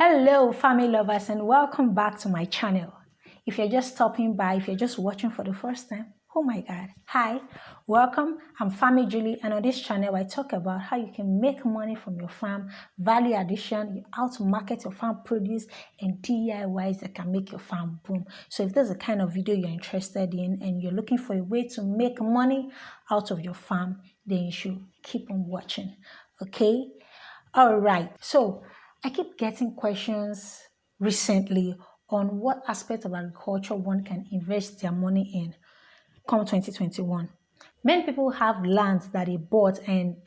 Hello family lovers and welcome back to my channel. If you're just stopping by, if you're just watching for the first time, oh my god, hi, welcome. I'm Family Julie, and on this channel I talk about how you can make money from your farm, value addition, how to market your farm produce, and DIYs that can make your farm boom. So if there's a kind of video you're interested in and you're looking for a way to make money out of your farm, then you should keep on watching. Okay, all right. So I keep getting questions recently on what aspect of agriculture one can invest their money in come 2021. Many people have lands that they bought, and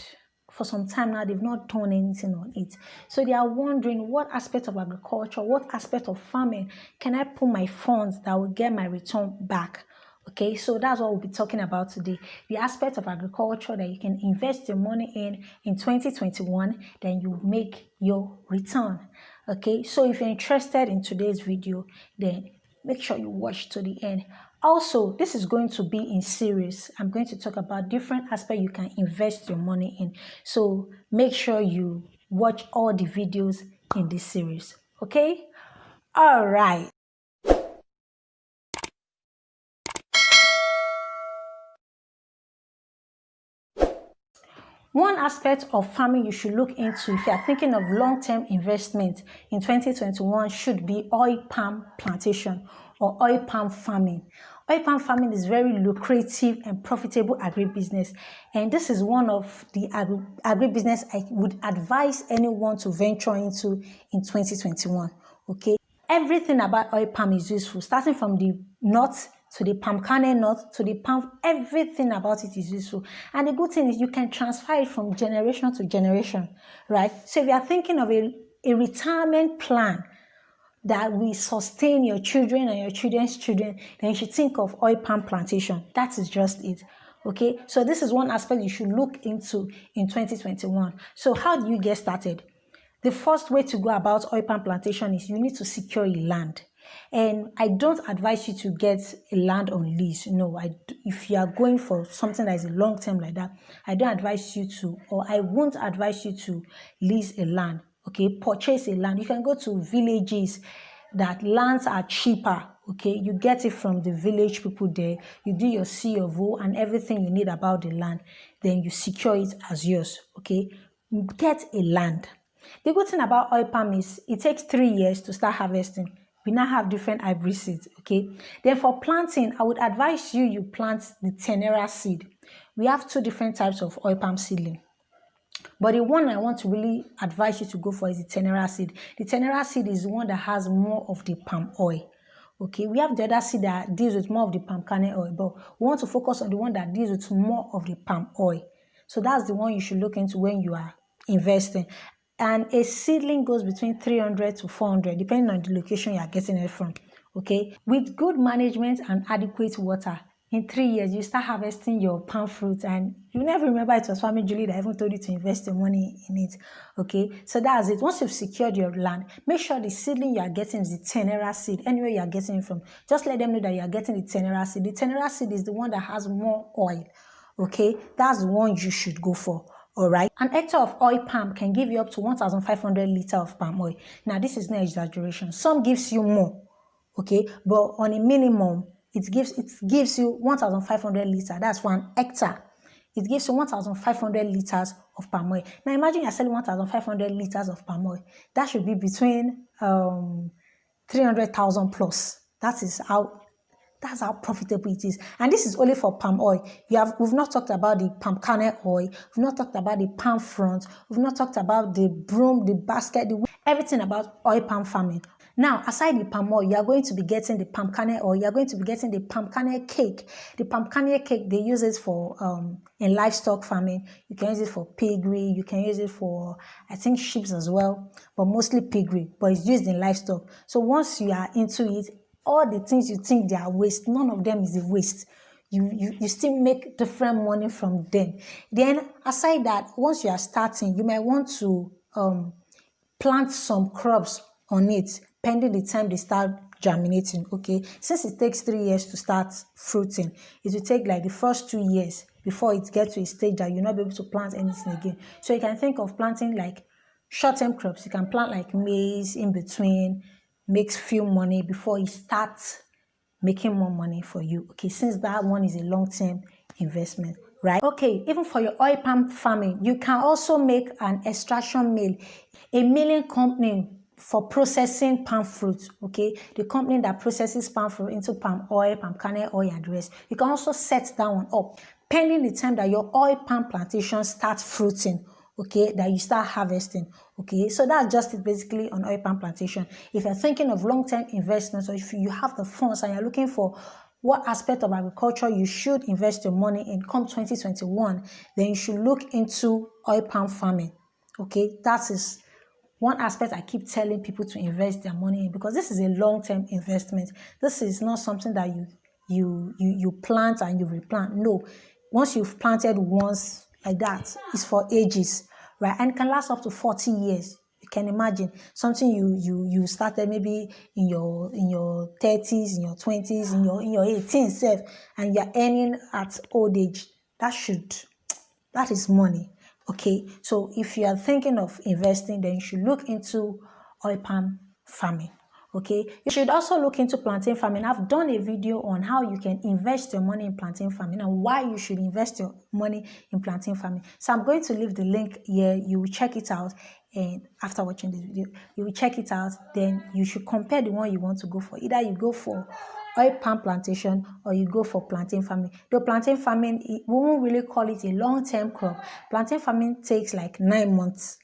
for some time now they've not done anything on it. So they are wondering, what aspect of agriculture, what aspect of farming can I put my funds that will get my return back? Okay, so that's what we'll be talking about today. The aspect of agriculture that you can invest your money in 2021, then you make your return. Okay, so if you're interested in today's video, then make sure you watch to the end. Also, this is going to be in series. I'm going to talk about different aspects you can invest your money in. So make sure you watch all the videos in this series. Okay? All right. One aspect of farming you should look into if you are thinking of long-term investment in 2021 should be oil palm plantation or oil palm farming. Oil palm farming is very lucrative and profitable agribusiness, and this is one of the agribusiness I would advise anyone to venture into in 2021. Okay, everything about oil palm is useful, starting from the nuts to the palm kernel nut, to the palm, everything about it is useful. And the good thing is you can transfer it from generation to generation, right? So if you are thinking of a retirement plan that will sustain your children and your children's children, then you should think of oil palm plantation. That is just it. Okay, so this is one aspect you should look into in 2021. So how do you get started? The first way to go about oil palm plantation is you need to secure a land. And I don't advise you to get a land on lease. No, if you are going for something that is a long term like that, I don't advise you to, or I won't advise you to lease a land. Okay, purchase a land. You can go to villages that lands are cheaper. Okay, you get it from the village people there. You do your C of O and everything you need about the land. Then you secure it as yours. Okay, get a land. The good thing about oil palm is it takes 3 years to start harvesting. We now have different hybrid seeds, okay? Then for planting, I would advise you plant the tenera seed. We have 2 different types of oil palm seedling. But the one I want to really advise you to go for is the tenera seed. The tenera seed is the one that has more of the palm oil. Okay, we have the other seed that deals with more of the palm kernel oil, but we want to focus on the one that deals with more of the palm oil. So that's the one you should look into when you are investing. And a seedling goes between 300 to 400, depending on the location you are getting it from. Okay, with good management and adequate water, in 3 years you start harvesting your palm fruit, and you never remember it was Family Julie that even told you to invest your money in it. Okay, so that's it. Once you've secured your land, make sure the seedling you are getting is the tenera seed. Anywhere you are getting it from, just let them know that you are getting the tenera seed. The tenera seed is the one that has more oil. Okay, that's the one you should go for. All right, an hectare of oil palm can give you up to 1,500 liters of palm oil. Now, this is no exaggeration. Some gives you more, okay, but on a minimum, it gives you 1,500 liters. That's 1 hectare. It gives you 1,500 liters of palm oil. Now, imagine you're selling 1,500 liters of palm oil. That should be between 300,000 plus. That's how profitable it is. And this is only for palm oil. We've not talked about the palm kernel oil. We've not talked about the palm front. We've not talked about the broom, the basket, everything about oil palm farming. Now, aside the palm oil, you are going to be getting the palm kernel oil. You are going to be getting the palm kernel cake. The palm kernel cake, they use it for in livestock farming. You can use it for piggery. You can use it for, I think, sheep as well, but mostly piggery. But it's used in livestock. So once you are into it, all the things you think they are waste, none of them is a waste. You still make different money from them. Then aside that, once you are starting, you might want to plant some crops on it, pending the time they start germinating. Okay, since it takes 3 years to start fruiting, it will take like the first 2 years before it gets to a stage that you'll not be able to plant anything again. So you can think of planting like short-term crops, you can plant like maize in between, makes few money before you start making more money for you. Okay, since that one is a long-term investment, right? Okay, even for your oil palm farming, you can also make an extraction mill, a milling company for processing palm fruit. Okay, the company that processes palm fruit into palm oil, palm kernel oil, and the rest. You can also set that one up pending the time that your oil palm plantation starts fruiting. Okay, that you start harvesting. Okay, so that's just it basically on oil palm plantation. If you're thinking of long-term investments, or if you have the funds and you're looking for what aspect of agriculture you should invest your money in come 2021, then you should look into oil palm farming. Okay, that is one aspect I keep telling people to invest their money in, because this is a long-term investment. This is not something that you plant and you replant. No, once you've planted once like that, it's for ages, right? And it can last up to 40 years. You can imagine something you started maybe in your 30s, in your 20s, in your 18s, and you're earning at old age. That is money. Okay, so if you are thinking of investing, then you should look into oil palm farming. Okay, you should also look into plantain farming. I've done a video on how you can invest your money in plantain farming and why you should invest your money in plantain farming. So I'm going to leave the link here. You will check it out, and after watching this video, you will check it out. Then you should compare the one you want to go for. Either you go for oil palm plantation or you go for plantain farming. Though plantain farming, we won't really call it a long-term crop. Plantain farming takes like 9 months.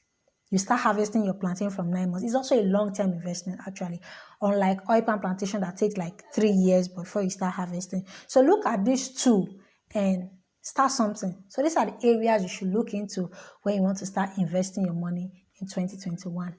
You start harvesting your plantain from 9 months. It's also a long-term investment, actually, unlike oil palm plantation that takes like 3 years before you start harvesting. So look at these two and start something. So these are the areas you should look into when you want to start investing your money in 2021.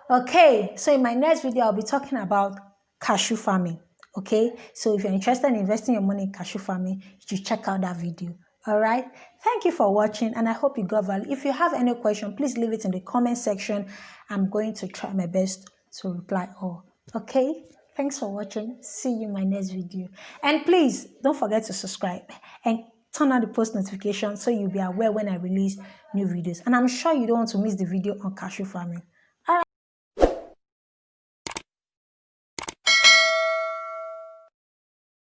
Okay, so in my next video, I'll be talking about cashew farming. Okay, so if you're interested in investing your money in cashew farming, you should check out that video. All right, thank you for watching, and I hope you got value. If you have any question, please leave it in the comment section. I'm going to try my best to reply all. Okay, thanks for watching. See you in my next video, and please don't forget to subscribe and turn on the post notification so you'll be aware when I release new videos. And I'm sure you don't want to miss the video on cashew farming.